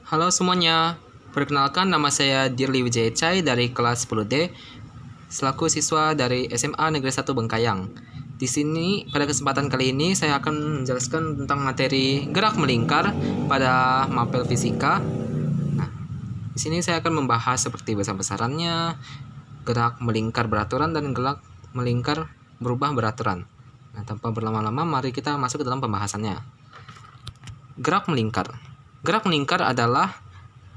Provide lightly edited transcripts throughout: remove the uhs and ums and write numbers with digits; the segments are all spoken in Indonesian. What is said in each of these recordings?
Halo semuanya, perkenalkan nama saya Dirli Wijaya Chai dari kelas 10D, selaku siswa dari SMA Negeri 1 Bengkayang. Di sini pada kesempatan kali ini saya akan menjelaskan tentang materi gerak melingkar pada mapel fisika. Nah, di sini saya akan membahas seperti besar-besarannya, gerak melingkar beraturan dan gerak melingkar berubah beraturan. Nah, tanpa berlama-lama mari kita masuk ke dalam pembahasannya. Gerak melingkar. Gerak melingkar adalah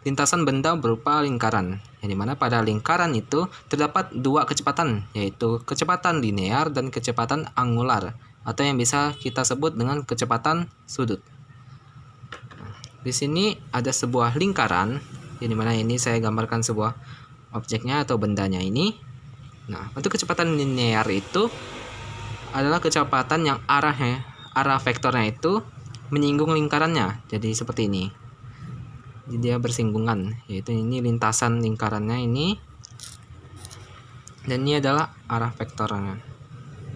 lintasan benda berupa lingkaran, yang dimana pada lingkaran itu terdapat dua kecepatan, yaitu kecepatan linear dan kecepatan angular, atau yang bisa kita sebut dengan kecepatan sudut. Di sini ada sebuah lingkaran, yang dimana ini saya gambarkan sebuah objeknya atau bendanya ini. Nah, untuk kecepatan linear itu adalah kecepatan yang arah vektornya itu menyinggung lingkarannya, jadi seperti ini. Jadi dia bersinggungan, yaitu ini lintasan lingkarannya ini, dan ini adalah arah vektornya,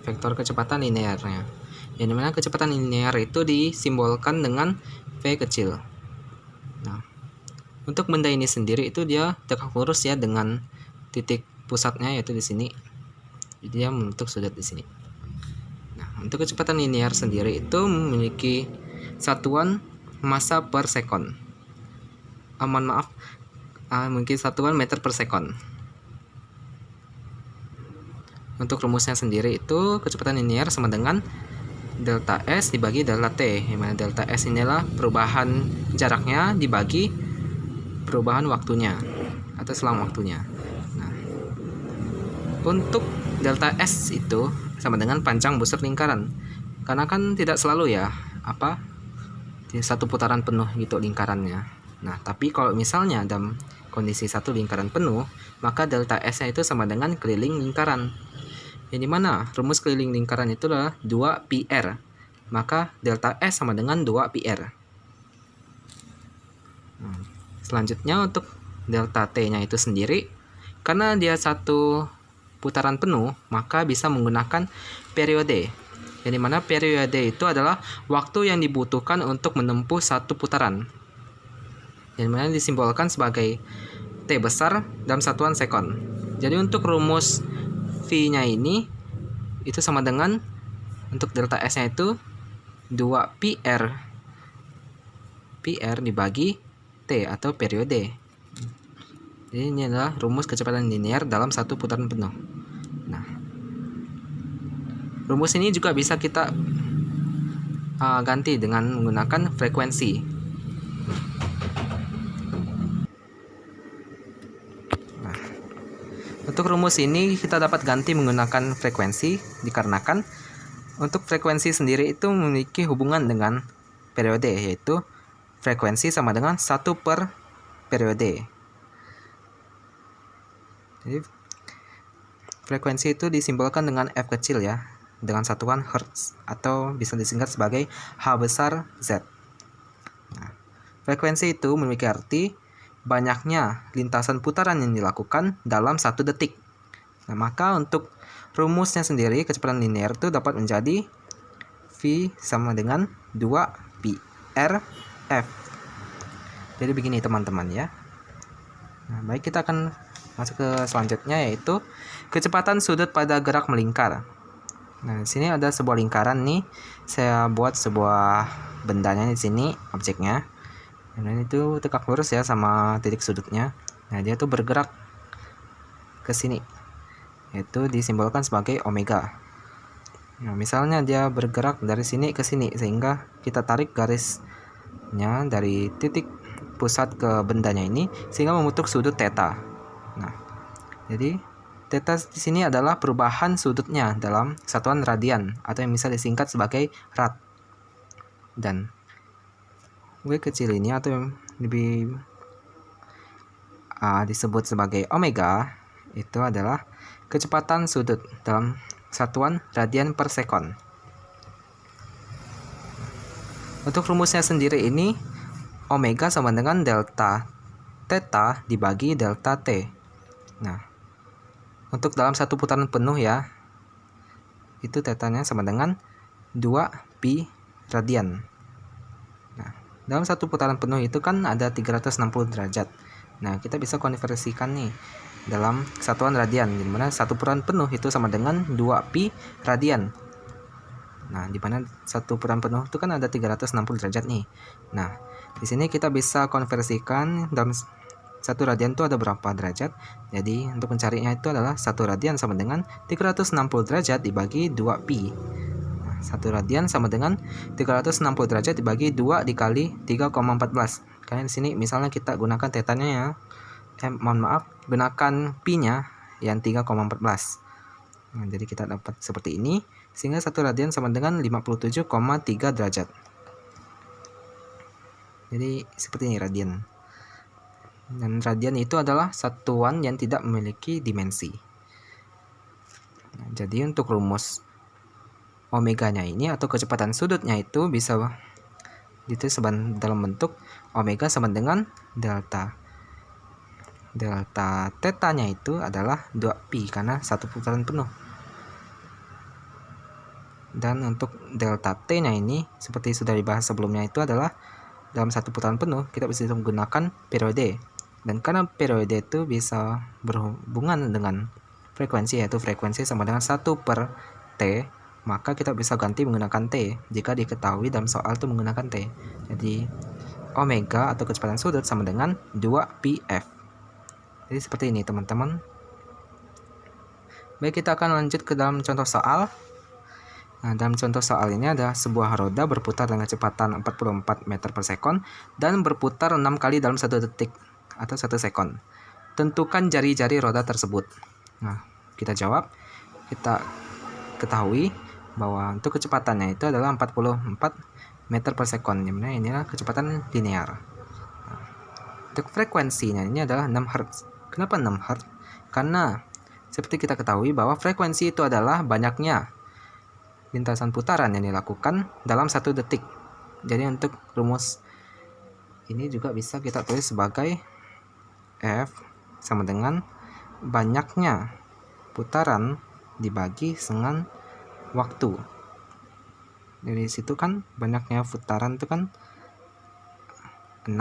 vektor kecepatan linearnya, yang dimana kecepatan linear itu disimbolkan dengan V kecil. Nah, untuk benda ini sendiri itu dia tegak lurus ya, dengan titik pusatnya yaitu di sini, jadi dia membentuk sudut di sini. Nah, untuk kecepatan linear sendiri itu memiliki satuan massa per sekon. Mungkin satuan meter per sekon. Untuk rumusnya sendiri itu kecepatan linear sama dengan delta S dibagi delta T, yang mana delta S inilah perubahan jaraknya dibagi perubahan waktunya atau selang waktunya. Nah, untuk delta S itu sama dengan panjang busur lingkaran, karena kan tidak selalu ya satu putaran penuh gitu lingkarannya. Nah, tapi kalau misalnya dalam kondisi satu lingkaran penuh, maka delta S-nya itu sama dengan keliling lingkaran. Yang dimana rumus keliling lingkaran itu adalah 2πr. Maka delta S sama dengan 2πr. Selanjutnya untuk delta T-nya itu sendiri, karena dia satu putaran penuh, maka bisa menggunakan periode. Yang dimana periode itu adalah waktu yang dibutuhkan untuk menempuh satu putaran, yang dimana disimbolkan sebagai T besar dalam satuan sekon. Jadi untuk rumus V-nya ini itu sama dengan, untuk delta S-nya itu 2πr dibagi T atau periode. Jadi ini adalah rumus kecepatan linear dalam satu putaran penuh. Nah, rumus ini juga bisa kita ganti dengan menggunakan frekuensi. Nah, untuk rumus ini kita dapat ganti menggunakan frekuensi, dikarenakan untuk frekuensi sendiri itu memiliki hubungan dengan periode, yaitu frekuensi sama dengan 1 per periode. Jadi frekuensi itu disimbolkan dengan F kecil ya, dengan satuan Hertz, atau bisa disingkat sebagai H besar Z. Nah, frekuensi itu memiliki arti banyaknya lintasan putaran yang dilakukan dalam 1 detik. Nah, maka untuk rumusnya sendiri kecepatan linear itu dapat menjadi V sama dengan 2πr F. Jadi begini teman-teman ya. Nah, baik, kita akan masuk ke selanjutnya, yaitu kecepatan sudut pada gerak melingkar. Nah, di sini ada sebuah lingkaran nih. Saya buat sebuah bendanya di sini, objeknya. Dan itu tegak lurus ya sama titik sudutnya. Nah, dia tuh bergerak ke sini. Itu disimbolkan sebagai omega. Nah, misalnya dia bergerak dari sini ke sini, sehingga kita tarik garisnya dari titik pusat ke bendanya ini sehingga membentuk sudut theta. Nah, jadi theta di sini adalah perubahan sudutnya dalam satuan radian, atau yang bisa disingkat sebagai rad. Dan W kecil ini, atau yang lebih disebut sebagai omega, itu adalah kecepatan sudut dalam satuan radian per sekon. Untuk rumusnya sendiri ini, omega sama dengan delta theta dibagi delta T. Nah, untuk dalam satu putaran penuh ya, itu tetanya sama dengan 2π radian. Nah, Dalam satu putaran penuh itu kan ada 360 derajat. Nah, kita bisa konversikan nih dalam kesatuan radian, di mana satu putaran penuh itu sama dengan 2pi radian. Nah, di mana satu putaran penuh itu kan ada 360 derajat nih. Nah, di sini kita bisa konversikan dalam satu radian itu ada berapa derajat. Jadi, untuk mencarinya itu adalah satu radian sama dengan 360 derajat dibagi 2pi. Nah, satu radian sama dengan 360 derajat dibagi 2 dikali 3,14. Karena di sini misalnya kita gunakan tetanya ya. Gunakan pi-nya yang 3,14. Nah, jadi kita dapat seperti ini, sehingga satu radian sama dengan 57,3 derajat. Jadi seperti ini radian. Dan radian itu adalah satuan yang tidak memiliki dimensi. Nah, jadi untuk rumus omeganya ini atau kecepatan sudutnya itu bisa ditulis dalam bentuk omega sama dengan delta. Delta tetanya itu adalah 2pi karena satu putaran penuh. Dan untuk delta t-nya ini seperti sudah dibahas sebelumnya itu adalah dalam satu putaran penuh kita bisa menggunakan periode. Dan karena periode itu bisa berhubungan dengan frekuensi, yaitu frekuensi sama dengan 1/t, maka kita bisa ganti menggunakan t jika diketahui dalam soal itu menggunakan t. Jadi omega atau kecepatan sudut sama dengan 2πf. Jadi seperti ini teman-teman. Baik, kita akan lanjut ke dalam contoh soal. Nah, dalam contoh soal ini ada sebuah roda berputar dengan kecepatan 44 meter per sekon dan berputar 6 kali dalam 1 detik atau 1 sekon. Tentukan jari-jari roda tersebut. Nah, kita jawab. Kita ketahui bahwa untuk kecepatannya itu adalah 44 meter per sekon. Dimana inilah kecepatan linear. Nah, untuk frekuensinya ini adalah 6 Hz. Kenapa 6 Hz? Karena seperti kita ketahui bahwa frekuensi itu adalah banyaknya lintasan putaran yang dilakukan dalam 1 detik. Jadi untuk rumus ini juga bisa kita tulis sebagai F sama dengan banyaknya putaran dibagi dengan waktu. Dari situ kan banyaknya putaran itu kan 6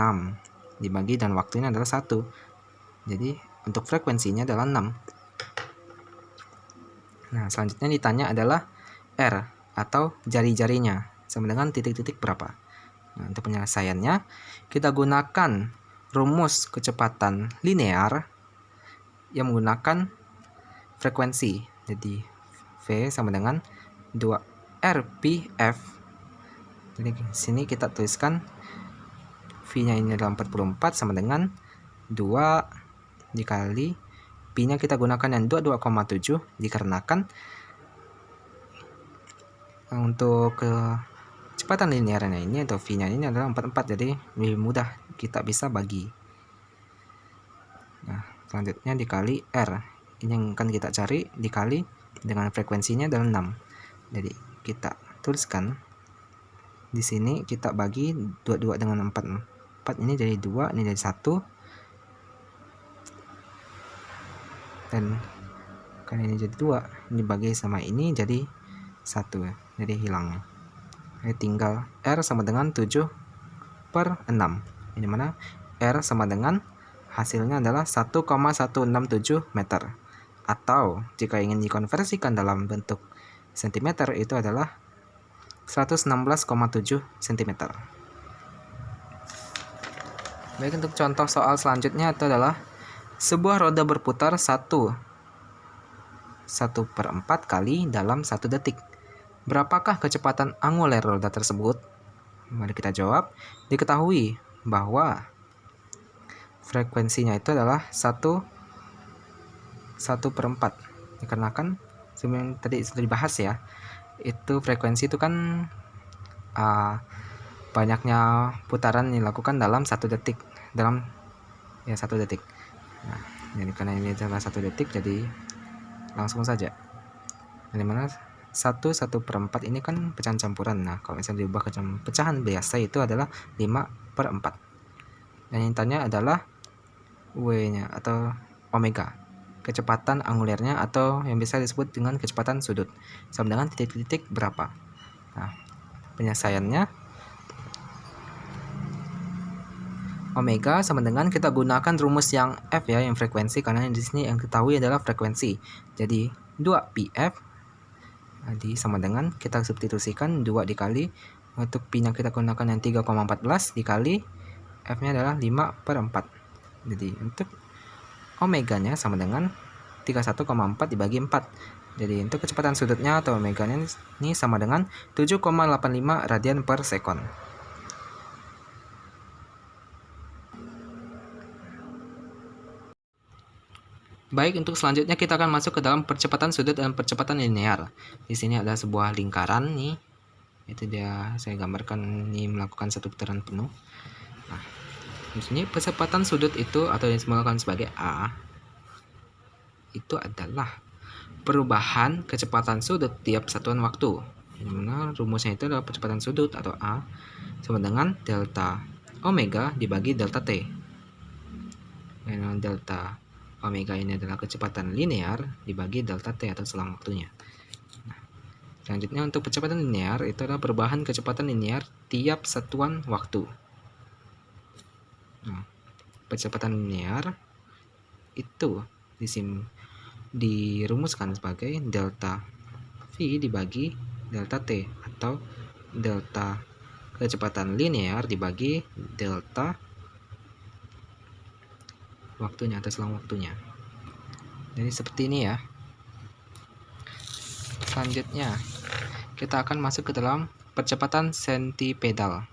dibagi dan waktunya adalah 1. Jadi untuk frekuensinya adalah 6. Nah, selanjutnya ditanya adalah R atau jari-jarinya sama dengan titik-titik berapa. Nah, untuk penyelesaiannya kita gunakan rumus kecepatan linear yang menggunakan frekuensi. Jadi V sama dengan 2RPF. Jadi sini kita tuliskan V-nya ini adalah 44 sama dengan 2 dikali Pi-nya kita gunakan yang 22,7 dikarenakan untuk kecepatan linearnya ini atau V-nya ini adalah 44, jadi lebih mudah kita bisa bagi. Nah, selanjutnya dikali R. Ini yang akan kita cari dikali dengan frekuensinya adalah 6. Jadi kita tuliskan di sini kita bagi 22 dengan 4. 4 ini jadi 2, ini jadi 1. Dan kan ini jadi 2, ini bagi sama ini jadi 1, jadi hilang. Jadi tinggal R sama dengan 7/6, ini mana R sama dengan hasilnya adalah 1,167 meter, atau jika ingin dikonversikan dalam bentuk cm itu adalah 116,7 cm. Baik, untuk contoh soal selanjutnya itu adalah sebuah roda berputar 1/4 kali dalam 1 detik. Berapakah kecepatan anguler roda tersebut? Mari kita jawab. Diketahui bahwa frekuensinya itu adalah 1/4. Dikarenakan sebelum tadi sudah dibahas ya, itu frekuensi itu kan banyaknya putaran dilakukan dalam 1 detik, dalam 1 detik. Nah, jadi karena ini adalah 1 detik, jadi langsung saja. Dari mana 1/4 ini kan pecahan campuran. Nah, kalau misalnya diubah ke pecahan biasa itu adalah 5/4. Dan yang tanya adalah W-nya atau omega, kecepatan angulernya atau yang bisa disebut dengan kecepatan sudut, sama dengan titik-titik berapa. Nah, penyelesaiannya omega sama dengan kita gunakan rumus yang F ya, yang frekuensi, karena di sini yang ketahui adalah frekuensi. Jadi 2πf sama dengan kita substitusikan 2 dikali untuk pi-nya kita gunakan yang 3,14 dikali F-nya adalah 5/4. Jadi untuk omeganya sama dengan 31,4 dibagi 4. Jadi untuk kecepatan sudutnya atau omeganya ini sama dengan 7,85 radian per sekon. Baik, untuk selanjutnya kita akan masuk ke dalam percepatan sudut dan percepatan linear. Di sini ada sebuah lingkaran nih. Itu dia, saya gambarkan ini melakukan satu putaran penuh. Nah, di sini percepatan sudut itu atau yang disimbolkan sebagai A itu adalah perubahan kecepatan sudut tiap satuan waktu. Yang mana rumusnya itu adalah percepatan sudut atau A sama dengan delta omega dibagi delta T. Dan delta omega ini adalah kecepatan linear dibagi delta T atau selang waktunya. Nah, selanjutnya untuk percepatan linear itu adalah perubahan kecepatan linear tiap satuan waktu. Nah, percepatan linear itu dirumuskan sebagai delta V dibagi delta T atau delta kecepatan linear dibagi delta waktunya atau selang waktunya. Jadi seperti ini ya. Selanjutnya kita akan masuk ke dalam percepatan sentipetal.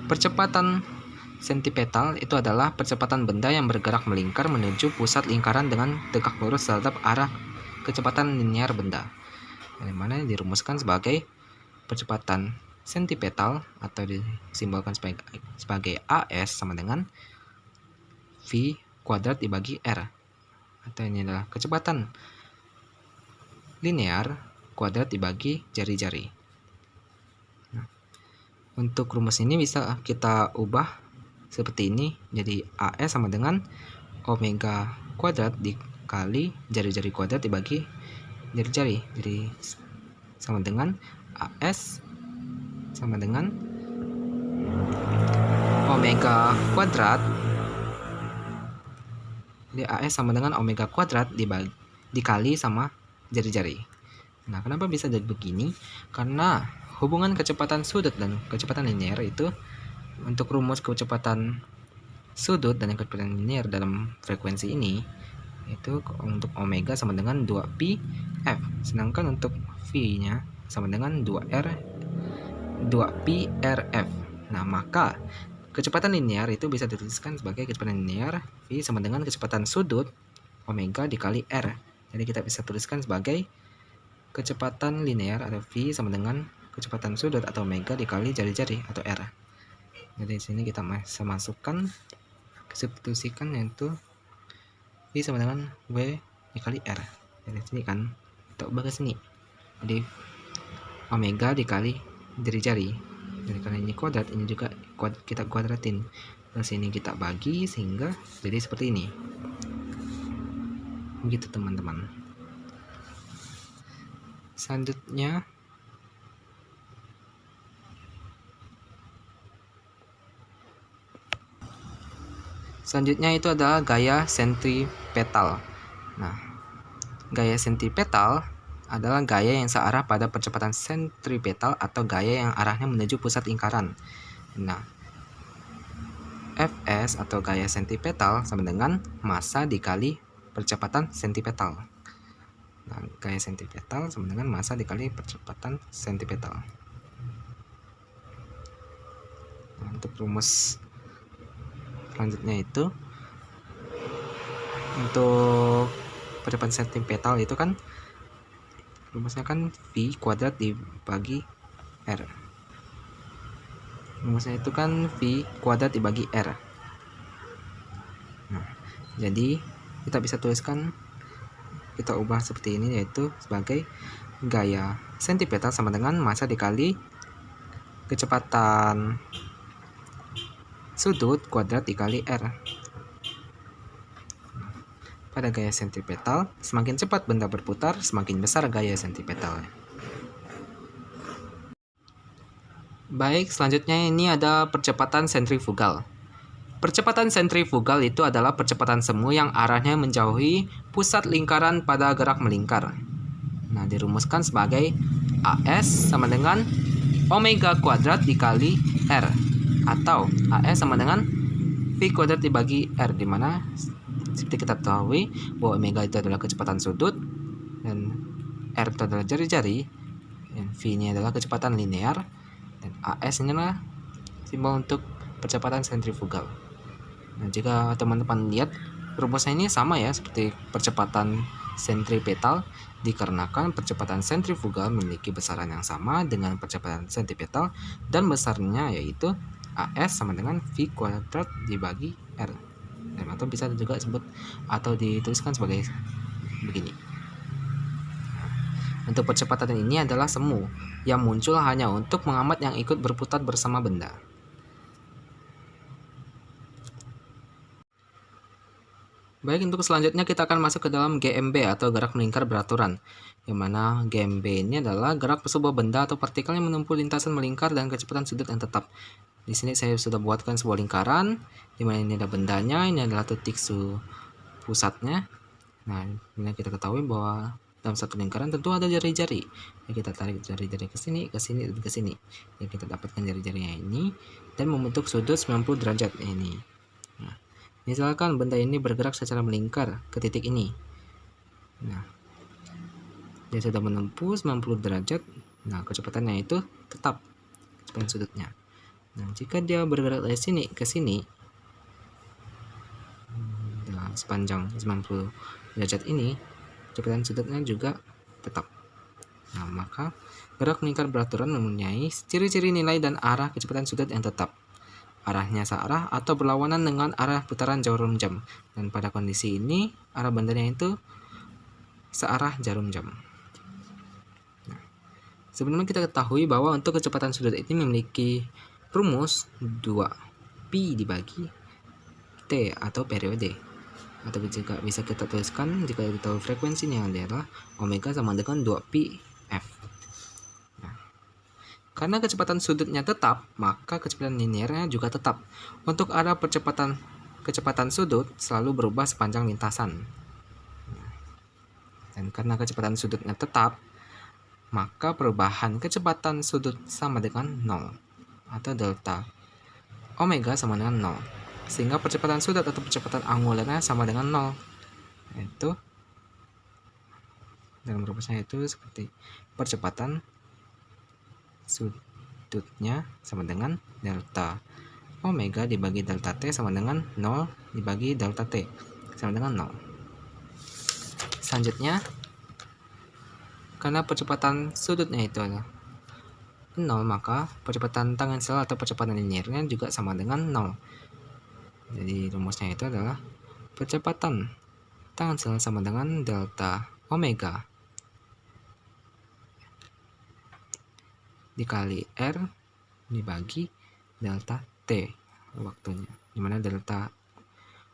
Percepatan sentipetal itu adalah percepatan benda yang bergerak melingkar menuju pusat lingkaran dengan tegak lurus terhadap arah kecepatan linear benda. Yang mana dirumuskan sebagai percepatan sentipetal atau disimbolkan sebagai AS sama dengan V kuadrat dibagi R. Atau ini adalah kecepatan linear kuadrat dibagi jari-jari. Nah, untuk rumus ini bisa kita ubah seperti ini. Jadi AS sama dengan omega kuadrat dikali jari-jari kuadrat dibagi jari-jari. Jadi sama dengan AS sama dengan omega kuadrat. Jadi AS sama dengan omega kuadrat dikali sama jari-jari. Nah, kenapa bisa jadi begini? Karena hubungan kecepatan sudut dan kecepatan linear itu untuk rumus kecepatan sudut dan kecepatan linear dalam frekuensi ini itu untuk omega sama dengan 2πf, sedangkan untuk V-nya sama dengan 2πrf. Nah, maka kecepatan linear itu bisa dituliskan sebagai kecepatan linear V sama dengan kecepatan sudut omega dikali R. Jadi kita bisa tuliskan sebagai kecepatan linear atau V sama dengan kecepatan sudut atau omega dikali jari-jari atau R. Jadi di sini kita bisa masukkan substitusikan yaitu V sama dengan W dikali R. Jadi di sini kan kita ubah ke sini. Jadi omega dikali jari-jari. Jadi karena ini kuadrat, ini juga kita kuadratin. Terus ini kita bagi sehingga jadi seperti ini. Begitu teman-teman. Selanjutnya itu adalah gaya sentripetal. Nah, gaya sentripetal adalah gaya yang searah pada percepatan sentripetal atau gaya yang arahnya menuju pusat lingkaran. Nah, Fs atau gaya sentripetal sama dengan massa dikali percepatan sentripetal. Nah, gaya sentripetal sama dengan massa dikali percepatan sentripetal. Nah, untuk rumus selanjutnya itu untuk percepatan sentripetal itu kan rumusnya kan V kuadrat dibagi R. Rumusnya itu kan V kuadrat dibagi R. Nah, jadi kita bisa tuliskan, kita ubah seperti ini, yaitu sebagai gaya sentripetal sama dengan massa dikali kecepatan sudut kuadrat dikali R. Pada gaya sentripetal, semakin cepat benda berputar, semakin besar gaya sentripetalnya. Baik, selanjutnya ini ada percepatan sentrifugal. Percepatan sentrifugal itu adalah percepatan semu yang arahnya menjauhi pusat lingkaran pada gerak melingkar. Nah, dirumuskan sebagai AS sama dengan omega kuadrat dikali R, atau AS sama dengan V kuadrat dibagi R, di mana seperti kita ketahui bahwa omega itu adalah kecepatan sudut dan R itu adalah jari-jari, dan V ini adalah kecepatan linear, dan AS ini adalah simbol untuk percepatan sentrifugal. Nah, jika teman-teman lihat rumusnya ini sama ya seperti percepatan sentripetal, dikarenakan percepatan sentrifugal memiliki besaran yang sama dengan percepatan sentripetal dan besarnya yaitu AS sama dengan V kuadrat dibagi R. Atau bisa juga disebut atau dituliskan sebagai begini. Untuk percepatan ini adalah semu yang muncul hanya untuk mengamat yang ikut berputar bersama benda. Baik, untuk selanjutnya kita akan masuk ke dalam GMB atau gerak melingkar beraturan, yang mana GMB ini adalah gerak sebuah benda atau partikel yang menempuh lintasan melingkar dan kecepatan sudut yang tetap. Di sini saya sudah buatkan sebuah lingkaran, di mana ini ada bendanya, ini adalah titik pusatnya. Nah, ini kita ketahui bahwa dalam satu lingkaran tentu ada jari-jari. Ya, kita tarik jari-jari ke sini, ke sini, dan ke sini. Ya, kita dapatkan jari-jarinya ini dan membentuk sudut 90 derajat ini. Nah, misalkan benda ini bergerak secara melingkar ke titik ini. Nah, dia sudah menempuh 90 derajat. Nah, kecepatannya itu tetap kecepatan sudutnya. Nah, jika dia bergerak dari sini ke sini, nah, sepanjang 90 derajat ini, kecepatan sudutnya juga tetap. Nah, maka gerak melingkar beraturan mempunyai ciri-ciri nilai dan arah kecepatan sudut yang tetap. Arahnya searah atau berlawanan dengan arah putaran jarum jam, dan pada kondisi ini arah bendanya itu searah jarum jam. Nah, sebelumnya kita ketahui bahwa untuk kecepatan sudut ini memiliki rumus 2pi dibagi T atau periode, atau juga bisa kita tuliskan jika kita tahu frekuensinya adalah omega sama dengan 2pi f. Karena kecepatan sudutnya tetap, maka kecepatan linearnya juga tetap. Untuk arah kecepatan sudut selalu berubah sepanjang lintasan. Dan karena kecepatan sudutnya tetap, maka perubahan kecepatan sudut sama dengan 0 atau delta omega sama dengan 0. Sehingga percepatan sudut atau percepatan angularnya sama dengan 0. Yaitu dalam rumusnya itu seperti percepatan sudutnya sama dengan delta omega dibagi delta t sama dengan 0 dibagi delta t sama dengan 0. Selanjutnya, karena percepatan sudutnya itu adalah 0, maka percepatan tangensial atau percepatan linearnya juga sama dengan 0. Jadi rumusnya itu adalah percepatan tangensial sama dengan delta omega dikali R dibagi delta T waktunya, dimana delta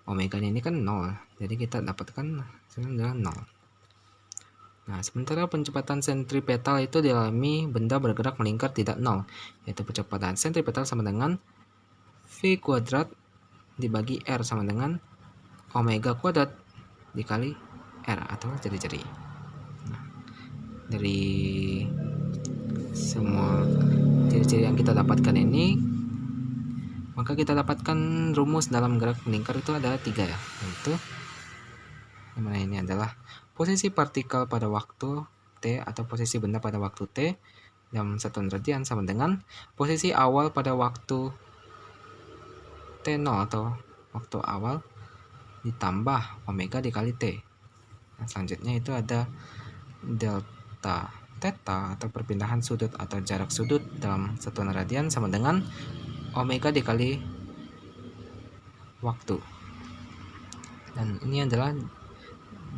omega ini kan 0, jadi kita dapatkan hasilnya adalah 0. Nah, sementara percepatan sentripetal itu dialami benda bergerak melingkar tidak 0, yaitu percepatan sentripetal sama dengan V kuadrat dibagi R sama dengan omega kuadrat dikali R atau jari-jari. Nah, dari semua ciri-ciri yang kita dapatkan ini, maka kita dapatkan rumus dalam gerak melingkar itu ada 3 ya, yaitu dimana ini adalah posisi partikel pada waktu T atau posisi benda pada waktu T dalam satuan radian sama dengan posisi awal pada waktu T0 atau waktu awal ditambah omega dikali T. Nah, selanjutnya itu ada delta theta atau perpindahan sudut atau jarak sudut dalam satuan radian sama dengan omega dikali waktu. Dan ini adalah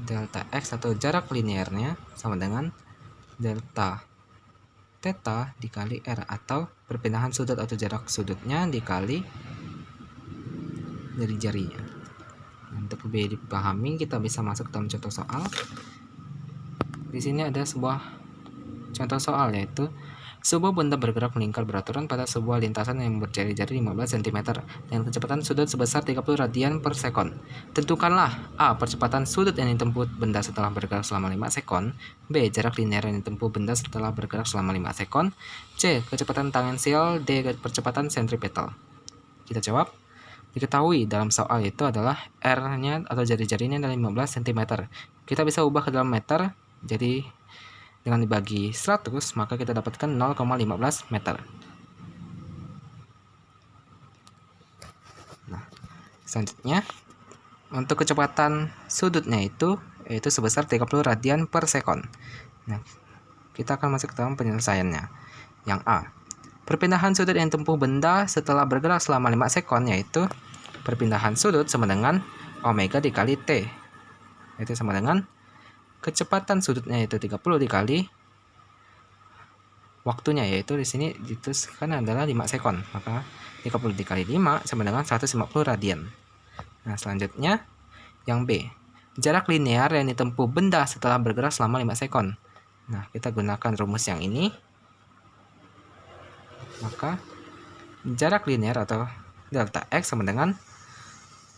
delta x atau jarak linearnya sama dengan delta theta dikali R atau perpindahan sudut atau jarak sudutnya dikali dari jarinya. Untuk lebih dipahami, kita bisa masuk dalam contoh soal. Di sini ada sebuah contoh soal, yaitu Sebuah benda bergerak melingkar beraturan pada sebuah lintasan yang berjari-jari 15 cm dengan kecepatan sudut sebesar 30 radian per sekon. Tentukanlah A. Percepatan sudut yang ditempuh benda setelah bergerak selama 5 sekon. B. Jarak linear yang ditempuh benda setelah bergerak selama 5 sekon. C. Kecepatan tangensial. D. Percepatan sentripetal. Kita jawab. Diketahui dalam soal itu adalah R-nya atau jari-jarinya adalah 15 cm. Kita bisa ubah ke dalam meter, jadi dengan dibagi 100, maka kita dapatkan 0,15 meter. Nah, selanjutnya, untuk kecepatan sudutnya yaitu sebesar 30 radian per sekon. Nah, kita akan masuk ke dalam penyelesaiannya. Yang A. Perpindahan sudut yang ditempuh benda setelah bergerak selama 5 sekon, yaitu perpindahan sudut sama dengan omega dikali T. Itu sama dengan kecepatan sudutnya yaitu 30 dikali waktunya, yaitu di sini dituliskan adalah 5 sekon. Maka 30 dikali 5 sama dengan 150 radian. Nah, selanjutnya yang B. Jarak linear yang ditempuh benda setelah bergerak selama 5 sekon. Nah, kita gunakan rumus yang ini. Maka jarak linear atau delta X sama dengan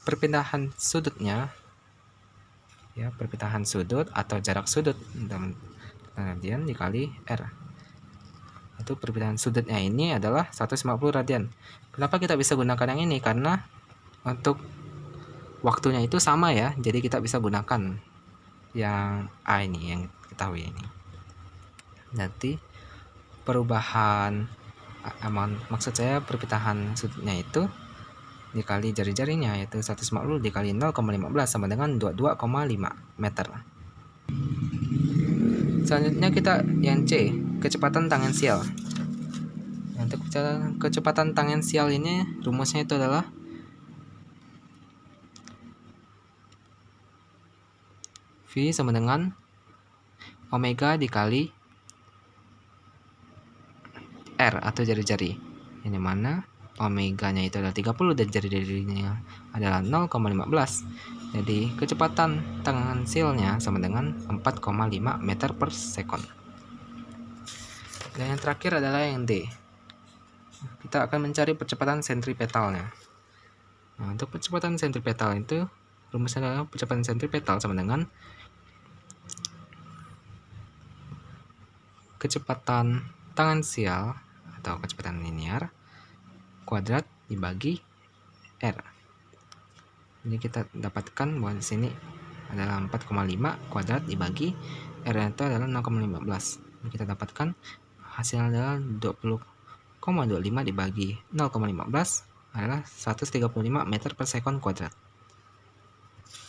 perpindahan sudutnya, ya, perpindahan sudut atau jarak sudut dalam radian dikali R. Itu perpindahan sudutnya ini adalah 150 radian. Kenapa kita bisa gunakan yang ini? Karena untuk waktunya itu sama ya, jadi kita bisa gunakan yang A ini, yang ketahui ini. Nanti perubahan, maksud saya perpindahan sudutnya itu dikali jari-jarinya, yaitu 150 dikali 0,15 sama dengan 22,5 meter. Selanjutnya kita yang C, kecepatan tangensial. Untuk kecepatan tangensial ini rumusnya itu adalah V sama dengan omega dikali R atau jari-jari. Ini mana omeganya itu adalah 30 dan jari-jarinya adalah 0,15. Jadi kecepatan tangensialnya sama dengan 4,5 meter per sekon. Dan yang terakhir adalah yang D. Kita akan mencari percepatan sentripetalnya. Nah, untuk percepatan sentripetal itu rumusnya adalah percepatan sentripetal sama dengan kecepatan tangensial atau kecepatan linear kuadrat dibagi R. Jadi kita dapatkan bahwa di sini adalah 4,5 kuadrat dibagi R itu adalah 0,15. Kita dapatkan hasilnya adalah 20,25 dibagi 0,15 adalah 135 meter per sekon kuadrat.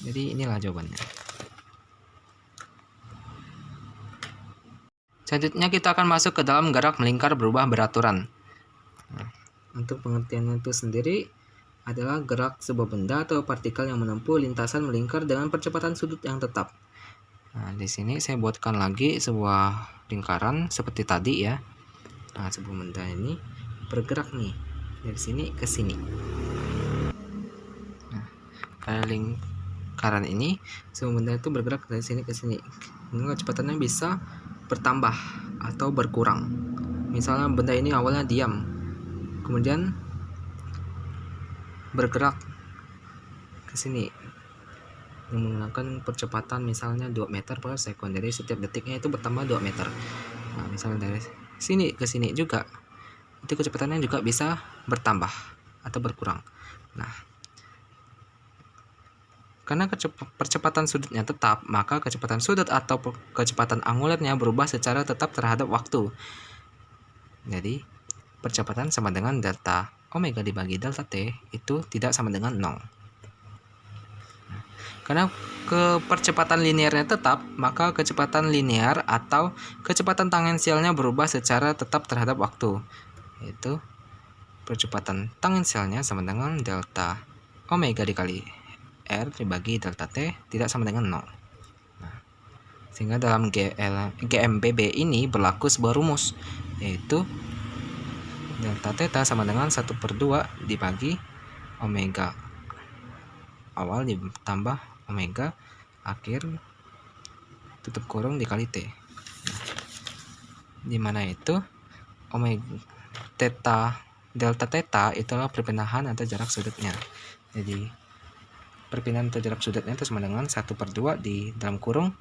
Jadi inilah jawabannya. Selanjutnya kita akan masuk ke dalam gerak melingkar berubah beraturan. Nah, untuk pengertiannya itu sendiri adalah gerak sebuah benda atau partikel yang menempuh lintasan melingkar dengan percepatan sudut yang tetap. Nah, di sini saya buatkan lagi sebuah lingkaran seperti tadi ya. Nah, sebuah benda ini bergerak nih dari sini ke sini. Nah, pada lingkaran ini sebuah benda itu bergerak dari sini ke sini. Dengan kecepatannya bisa bertambah atau berkurang. Misalnya benda ini awalnya diam, kemudian bergerak ke sini menggunakan percepatan misalnya 2 meter per sekon. Jadi setiap detiknya itu bertambah 2 meter. Nah, misalnya dari sini ke sini juga itu kecepatannya juga bisa bertambah atau berkurang. Nah, karena percepatan sudutnya tetap, maka kecepatan sudut atau kecepatan angulernya berubah secara tetap terhadap waktu. Jadi, percepatan sama dengan delta omega dibagi delta t itu tidak sama dengan 0. Karena percepatan linearnya tetap, maka kecepatan linear atau kecepatan tangensialnya berubah secara tetap terhadap waktu. Yaitu percepatan tangensialnya sama dengan delta omega dikali R dibagi delta T tidak sama dengan 0. Nah, sehingga dalam GMBB ini berlaku sebuah rumus, yaitu delta theta sama dengan 1/2 dibagi omega awal ditambah omega akhir tutup kurung dikali T. Nah, dimana itu omega theta delta theta itulah perpindahan atau jarak sudutnya. Jadi perpindahan atau jarak sudutnya itu sama dengan 1/2 di dalam kurung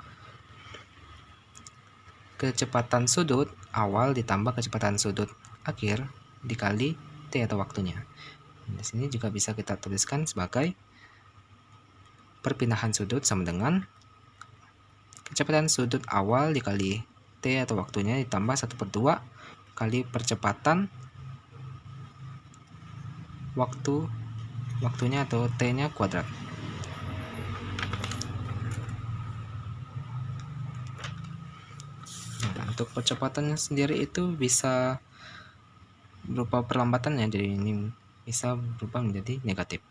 kecepatan sudut awal ditambah kecepatan sudut akhir dikali T atau waktunya. Di sini juga bisa kita tuliskan sebagai perpindahan sudut sama dengan kecepatan sudut awal dikali T atau waktunya ditambah 1/2 kali percepatan waktunya atau T-nya kuadrat. Nah, untuk percepatannya sendiri itu bisa berupa perlambatan ya, jadi ini bisa berubah menjadi negatif.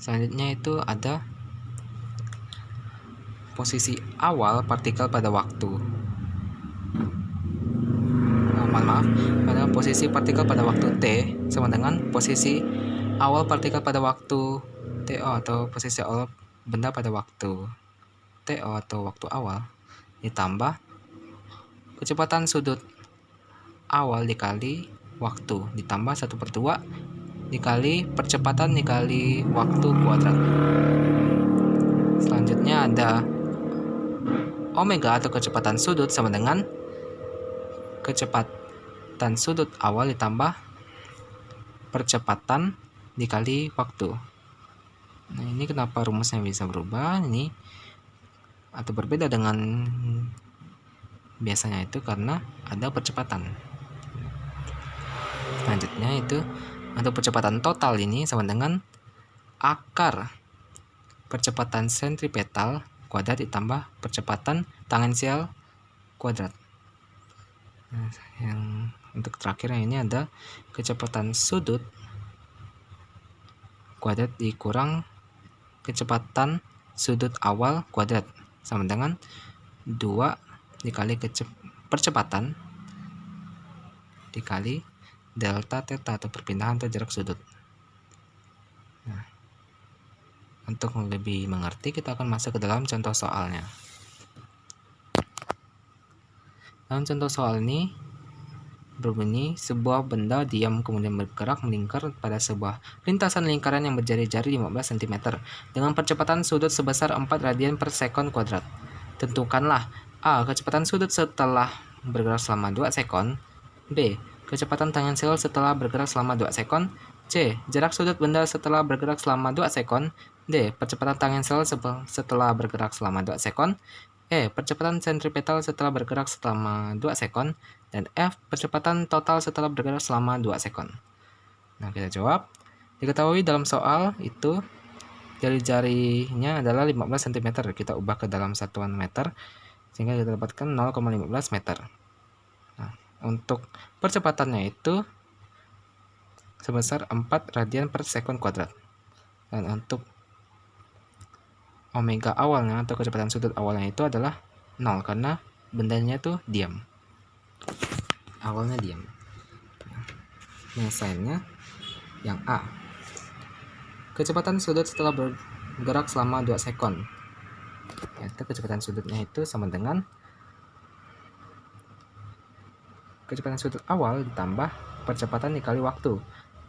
Selanjutnya itu ada posisi awal partikel pada waktu. Pada posisi partikel pada waktu T sama dengan posisi awal partikel pada waktu TO atau posisi awal benda pada waktu TO atau waktu awal ditambah kecepatan sudut awal dikali waktu ditambah 1/2 dikali percepatan dikali waktu kuadrat. Selanjutnya ada omega atau kecepatan sudut sama dengan kecepatan sudut awal ditambah percepatan dikali waktu. Nah, ini kenapa rumusnya bisa berubah ini atau berbeda dengan biasanya itu karena ada percepatan. Selanjutnya itu untuk percepatan total ini sama dengan akar percepatan sentripetal kuadrat ditambah percepatan tangensial kuadrat. Nah, yang untuk terakhirnya ini ada kecepatan sudut kuadrat dikurang kecepatan sudut awal kuadrat sama dengan 2 dikali percepatan dikali delta theta atau perpindahan atau jarak sudut. Nah, untuk lebih mengerti kita akan masuk ke dalam contoh soalnya. Dalam contoh soal ini berbunyi sebuah benda diam kemudian bergerak melingkar pada sebuah lintasan lingkaran yang berjari-jari 15 cm dengan percepatan sudut sebesar 4 radian per sekon kuadrat. Tentukanlah A. Kecepatan sudut setelah bergerak selama 2 sekon. B. Kecepatan tangensial setelah bergerak selama 2 sekon. C. Jarak sudut benda setelah bergerak selama 2 sekon. D. Percepatan tangensial setelah bergerak selama 2 sekon. E. Percepatan sentripetal setelah bergerak selama 2 sekon. Dan F. Percepatan total setelah bergerak selama 2 sekon. Nah, kita jawab. Diketahui dalam soal itu jari-jarinya adalah 15 cm. Kita ubah ke dalam satuan meter sehingga kita dapatkan 0,15 meter. Nah, untuk percepatannya itu sebesar 4 radian per sekon kuadrat. Dan untuk omega awalnya atau kecepatan sudut awalnya itu adalah 0 karena bendanya itu diam. Awalnya diam. Penyelesaiannya yang A. Kecepatan sudut setelah bergerak selama 2 sekon. Yaitu kecepatan sudutnya itu sama dengan kecepatan sudut awal ditambah percepatan dikali waktu.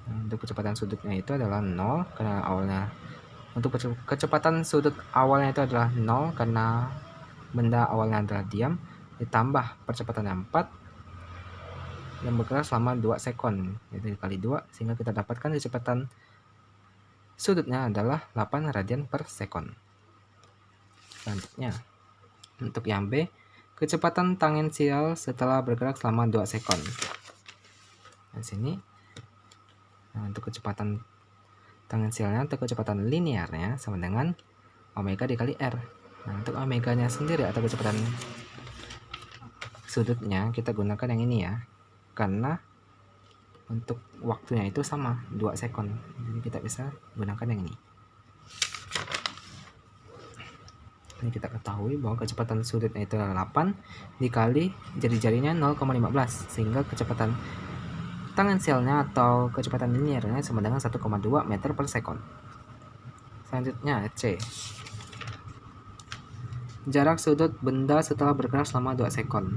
Untuk kecepatan sudutnya itu adalah 0 karena awalnya. Untuk kecepatan sudut awalnya itu adalah 0 karena benda awalnya adalah diam ditambah percepatan 4 yang bergerak selama 2 sekon, yaitu dikali 2 sehingga kita dapatkan kecepatan sudutnya adalah 8 radian per sekon. Selanjutnya untuk yang B, kecepatan tangensial setelah bergerak selama 2 sekon. Di sini untuk kecepatan tangensialnya atau kecepatan linearnya sama dengan omega dikali R. Nah, untuk omeganya sendiri atau kecepatan sudutnya kita gunakan yang ini ya, karena untuk waktunya itu sama 2 sekon, jadi kita bisa gunakan yang ini. Ini kita ketahui bahwa kecepatan sudutnya itu adalah 8 dikali jari-jarinya 0,15 sehingga kecepatan tangensialnya atau kecepatan linearnya sama dengan 1,2 meter per sekon. Selanjutnya C. Jarak sudut benda setelah bergerak selama 2 sekon.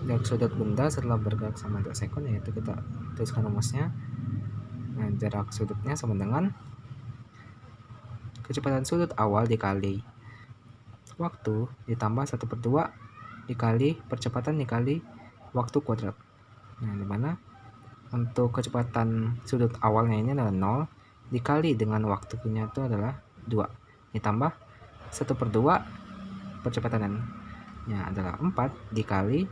jarak sudut benda setelah bergerak sama 2 sekon, yaitu kita tuliskan rumusnya. Nah, jarak sudutnya sama dengan kecepatan sudut awal dikali waktu ditambah 1/2 dikali percepatan dikali waktu kuadrat. Nah, dimana untuk kecepatan sudut awalnya ini adalah 0 dikali dengan waktunya itu adalah 2 ditambah 1/2 percepatannya adalah 4 dikali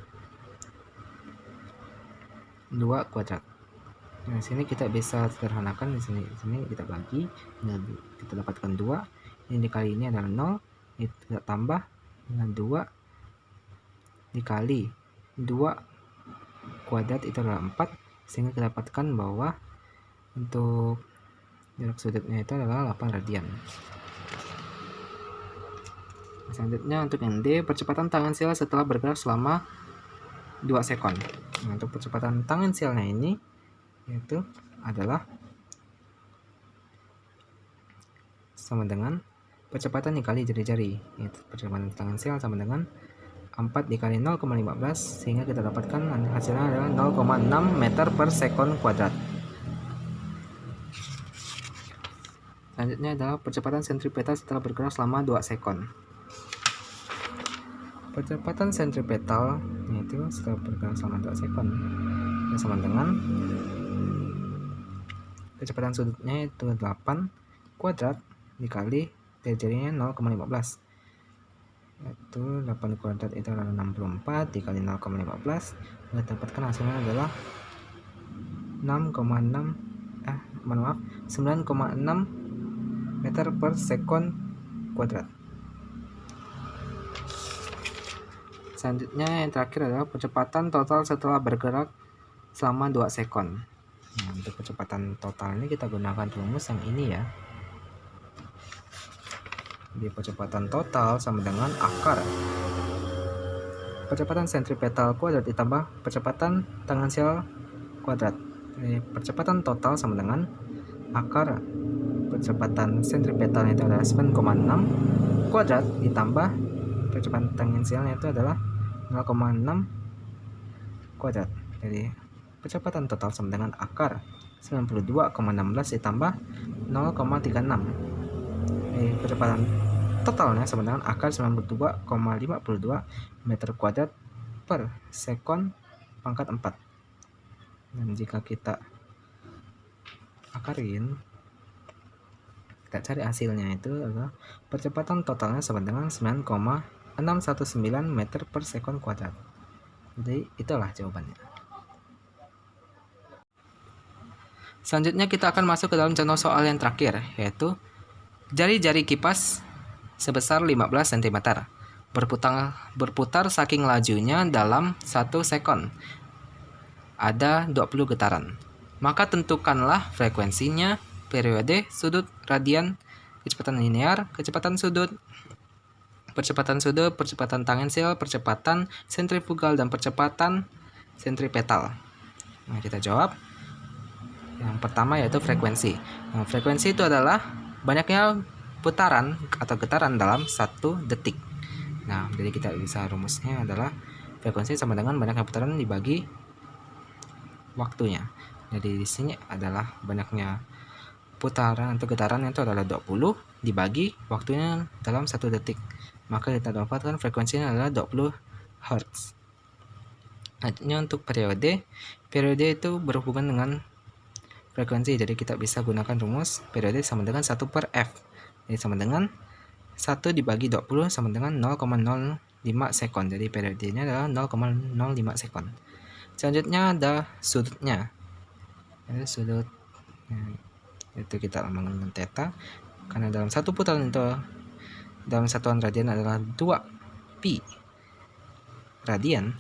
2 kuadrat. Nah, sini kita bisa sederhanakan, di sini kita bagi, kita dapatkan 2, ini dikali ini adalah 0, ini kita tambah dengan 2 dikali 2 kuadrat itu adalah 4, sehingga kita dapatkan bahwa untuk jarak sudutnya itu adalah 8 radian. Selanjutnya untuk yang D, percepatan tangensial setelah bergerak selama 2 sekon. Nah, untuk percepatan tangensialnya ini yaitu adalah sama dengan percepatan dikali jari-jari, yaitu percepatan tangensial sama dengan 4 dikali 0,15, sehingga kita dapatkan hasilnya adalah 0,6 meter per sekon kuadrat. Selanjutnya adalah percepatan sentripetal setelah bergerak selama 2 sekon. Percepatan sentripetal yaitu setelah bergerak selama 2 sekon sama dengan kecepatan sudutnya itu 8 kuadrat dikali jari-jarinya 0,15, yaitu 8 kuadrat itu adalah 64 dikali 0,15, kita dapatkan hasilnya adalah 9,6 meter per sekon kuadrat. Selanjutnya yang terakhir adalah percepatan total setelah bergerak selama 2 sekon. Nah, untuk kecepatan total ini kita gunakan rumus yang ini ya. Jadi percepatan total sama dengan akar percepatan sentripetal kuadrat ditambah percepatan tangensial kuadrat. Jadi percepatan total sama dengan akar percepatan sentripetal itu adalah 9,6 kuadrat ditambah percepatan tangensialnya itu adalah 0,6 kuadrat. Jadi percepatan total sama dengan akar 92,16 ditambah 0,36. Jadi percepatan totalnya sama dengan akar 92,52 meter kuadrat per sekon pangkat 4. Dan jika kita akarin, kita cari hasilnya itu adalah percepatan totalnya sama dengan 9,619 meter per sekon kuadrat. Jadi itulah jawabannya. Selanjutnya kita akan masuk ke dalam contoh soal yang terakhir, yaitu jari-jari kipas sebesar 15 cm berputar saking lajunya dalam 1 sekon. Ada 20 getaran. Maka tentukanlah frekuensinya, periode, sudut, radian, kecepatan linear, kecepatan sudut, percepatan tangensial, percepatan sentrifugal, dan percepatan sentripetal. Nah, kita jawab. Yang pertama yaitu frekuensi. Nah, frekuensi itu adalah banyaknya putaran atau getaran dalam 1 detik. Nah, jadi kita bisa rumusnya adalah frekuensi sama dengan banyaknya putaran dibagi waktunya. Jadi di sini adalah banyaknya putaran atau getaran itu adalah 20 dibagi waktunya dalam 1 detik. Maka kita dapatkan frekuensinya adalah 20 Hz. Selanjutnya untuk periode itu berhubungan dengan frekuensi, jadi kita bisa gunakan rumus periode sama dengan 1 per F. Jadi sama dengan 1 dibagi 20 sama dengan 0,05 sekon. Jadi periodenya adalah 0,05 sekon. Selanjutnya ada sudutnya. Jadi sudut itu kita menggunakan theta, karena dalam 1 putaran itu dalam satuan radian adalah 2 pi radian.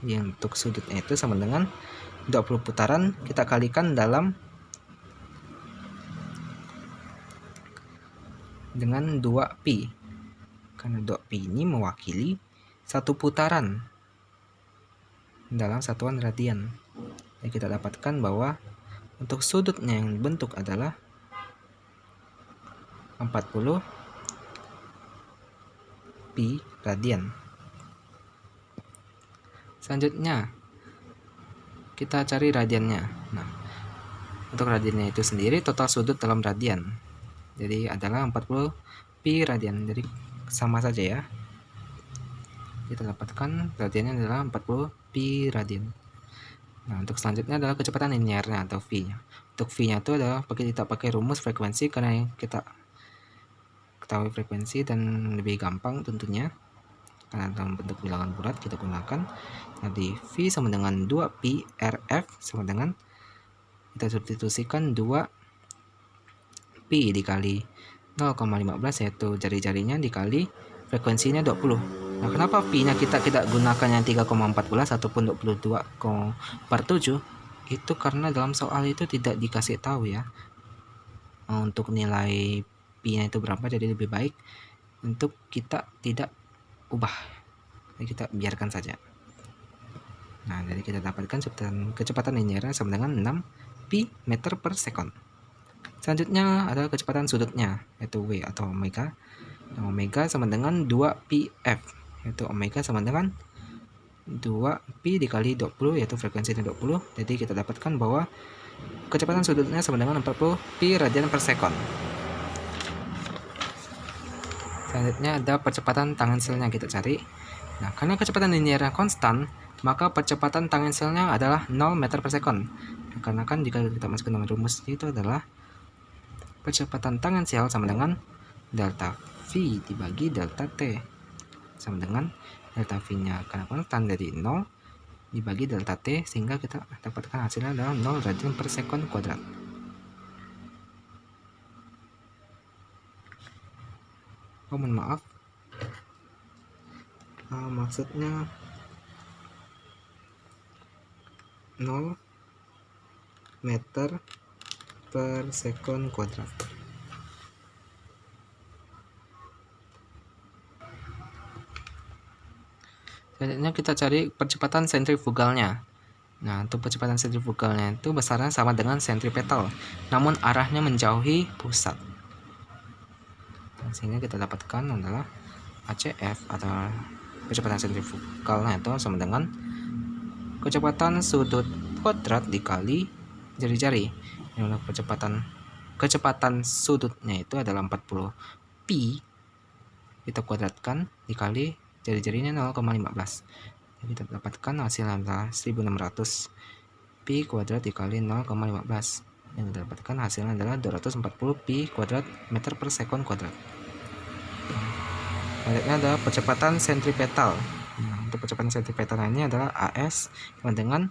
Yang untuk sudutnya itu sama dengan 20 putaran kita kalikan dengan 2 pi, karena 2 pi ini mewakili 1 putaran dalam satuan radian. Jadi kita dapatkan bahwa untuk sudutnya yang bentuk adalah 40 pi radian. Selanjutnya kita cari radiannya. Nah, untuk radiannya itu sendiri total sudut dalam radian. Jadi adalah 40 pi radian. Jadi sama saja ya. Kita dapatkan radiannya adalah 40 pi radian. Nah, untuk selanjutnya adalah kecepatan linearnya atau V-nya. Untuk V-nya itu adalah kita pakai rumus frekuensi karena kita ketahui frekuensi dan lebih gampang tentunya. Karena dalam bentuk bilangan bulat kita gunakan. Jadi V sama dengan 2pi RF sama dengan kita substitusikan 2pi dikali 0,15 yaitu jari-jarinya dikali frekuensinya 20. Nah, kenapa pi-nya kita gunakan yang 3,14 ataupun 22,47? Itu karena dalam soal itu tidak dikasih tahu ya untuk nilai pi-nya itu berapa, jadi lebih baik untuk kita tidak ubah. Jadi kita biarkan saja. Nah, jadi kita dapatkan kecepatan linearnya sama dengan 6 pi meter per sekon. Selanjutnya adalah kecepatan sudutnya, yaitu W atau omega. Omega sama dengan 2πf, yaitu omega sama dengan 2pi dikali 20, yaitu frekuensinya 20. Jadi kita dapatkan bahwa kecepatan sudutnya sama dengan 40 pi radian per sekon. Selanjutnya ada percepatan tangensialnya kita cari. Nah, karena kecepatan linearnya konstan, maka percepatan tangensialnya adalah 0 meter per sekon. Karena kan jika kita masukkan dalam rumus itu adalah percepatan tangensial sama dengan delta V dibagi delta T sama dengan delta V-nya karena konstan dari 0 dibagi delta T, sehingga kita dapatkan hasilnya adalah 0 radian per sekon kuadrat. Oh, mohon maaf, maksudnya 0 meter per sekon kuadrat. Selanjutnya kita cari percepatan sentrifugalnya. Nah, untuk percepatan sentrifugalnya itu besarnya sama dengan sentripetal, namun arahnya menjauhi pusat. Sehingga kita dapatkan adalah ACF atau percepatan sentrifugalnya itu sama dengan kecepatan sudut kuadrat dikali jari-jari. Yang kecepatan sudutnya itu adalah 40 pi, kita kuadratkan dikali jari-jarinya 0,15. Jadi kita dapatkan hasilnya adalah 1600 pi kuadrat dikali 0,15. Yang kita dapatkan hasilnya adalah 240 pi kuadrat meter per sekon kuadrat. Selanjutnya adalah percepatan sentripetal. Nah, untuk percepatan sentripetal ini adalah AS sama dengan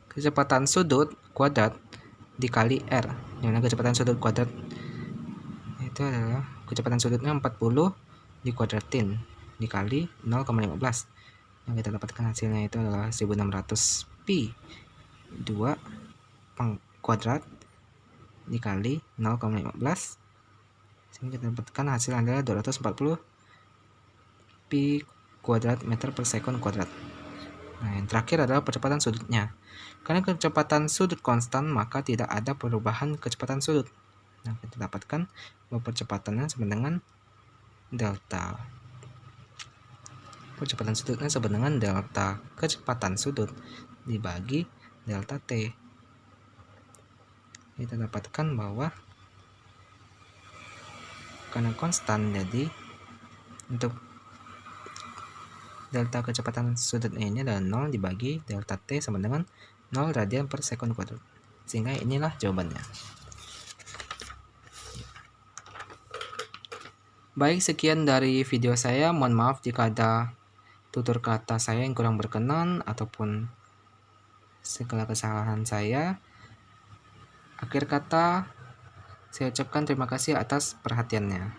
kecepatan sudut kuadrat dikali R. Yang mana kecepatan sudut kuadrat itu adalah kecepatan sudutnya 40 dikuadratin dikali 0,15. Yang kita dapatkan hasilnya itu adalah 1600 pi 2 kuadrat dikali 0,15, sehingga kita dapatkan hasilnya adalah 240 pi kuadrat meter per sekon kuadrat. Nah, yang terakhir adalah percepatan sudutnya. Karena kecepatan sudut konstan, maka tidak ada perubahan kecepatan sudut. Nah, kita dapatkan bahwa percepatannya sama dengan delta. Percepatan sudutnya sama dengan delta kecepatan sudut dibagi delta T. Kita dapatkan bahwa karena konstan, jadi untuk delta kecepatan sudutnya ini adalah 0 dibagi delta T sama dengan 0 radian per sekon kuadrat. Sehingga inilah jawabannya. Baik, sekian dari video saya. Mohon maaf jika ada tutur kata saya yang kurang berkenan ataupun segala kesalahan saya. Akhir kata, saya ucapkan terima kasih atas perhatiannya.